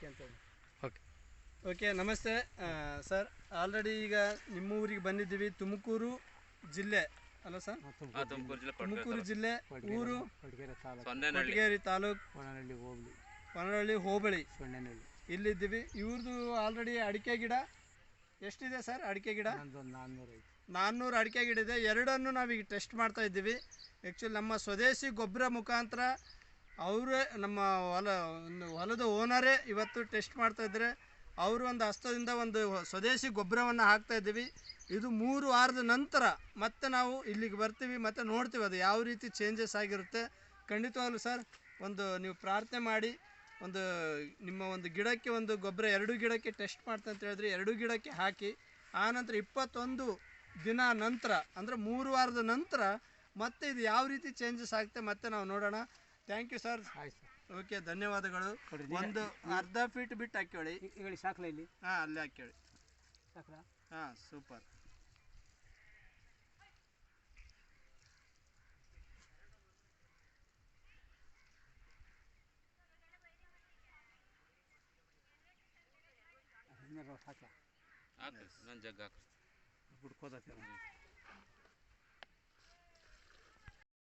ಹಾಕಿ ಅಂತ ಹೇಳಿ. Okay okay ನಮಸ್ತೆ ಸರ್. ಆಲ್ರೆಡಿ ಈಗ ನಿಮ್ಮ ಊರಿಗೆ ಬಂದಿದ್ದೀವಿ. ತುಮಕೂರು ಜಿಲ್ಲೆ ಅಲ್ಲ ಸರ್? ತುಮಕೂರು ಜಿಲ್ಲೆ, ಊರು ಕೊಟ್ಟಿಗೆರೆ ತಾಲೂಕು, ಹೊನ್ನಳ್ಳಿ ಹೋಬಳಿ ಇಲ್ಲಿದ್ದೀವಿ. ಇವ್ರದ್ದು ಆಲ್ರೆಡಿ ಅಡಿಕೆ ಗಿಡ ಎಷ್ಟಿದೆ ಸರ್? ಅಡಿಕೆ ಗಿಡ 400 ಅಡಿಕೆ ಗಿಡ ಇದೆ. ಎರಡನ್ನು ನಾವೀಗ ಟೆಸ್ಟ್ ಮಾಡ್ತಾ ಇದ್ದೀವಿ. ಆ್ಯಕ್ಚುಲಿ ನಮ್ಮ ಸ್ವದೇಶಿ ಗೊಬ್ಬರ ಮುಖಾಂತರ ಅವರೇ ನಮ್ಮ ಹೊಲದ ಓನರೇ ಇವತ್ತು ಟೆಸ್ಟ್ ಮಾಡ್ತಾ ಇದ್ದಾರೆ. ಅವರು ಒಂದು ಹಸ್ತದಿಂದ ಒಂದು ಸ್ವದೇಶಿ ಗೊಬ್ಬರವನ್ನು ಹಾಕ್ತಾ ಇದ್ದೀವಿ. ಇದು 3 ವಾರದ ನಂತರ ಮತ್ತೆ ನಾವು ಇಲ್ಲಿಗೆ ಬರ್ತೀವಿ, ಮತ್ತು ನೋಡ್ತೀವಿ ಅದು ಯಾವ ರೀತಿ ಚೇಂಜಸ್ ಆಗಿರುತ್ತೆ. ಖಂಡಿತವಾಗ್ಲೂ ಸರ್ ಒಂದು ನೀವು ಪ್ರಾರ್ಥನೆ ಮಾಡಿ ಒಂದು ನಿಮ್ಮ ಒಂದು ಗಿಡಕ್ಕೆ ಒಂದು ಗೊಬ್ಬರ 2 ಗಿಡಕ್ಕೆ ಟೆಸ್ಟ್ ಮಾಡ್ತಾ ಅಂತ ಹೇಳಿದ್ರೆ 2 ಗಿಡಕ್ಕೆ ಹಾಕಿ, ಆನಂತರ 21 ದಿನ ನಂತರ ಅಂದರೆ 3 ವಾರದ ನಂತರ ಮತ್ತೆ ಇದು ಯಾವ ರೀತಿ ಚೇಂಜಸ್ ಆಗುತ್ತೆ ಮತ್ತೆ ನಾವು ನೋಡೋಣ. Thank you sir. ಆಯ್ತು ಸರ್. ಓಕೆ, ಧನ್ಯವಾದಗಳು. ಒಂದು ಅರ್ಧ ಫೀಟ್ ಬಿಟ್ಟು ಹಾಕೇಳಿ. ಹೇಳಿ ಸಾಕಲ ಇಲ್ಲಿ? ಹಾಂ, ಅಲ್ಲೇ ಹಾಕೇಳಿ. ಸಾಕಲ? ಹಾಂ, ಸೂಪರ್. ಸಾಕ ನಾನು ಜಗ್ ಹಾಕ ಬಿಡ್ಕೋದ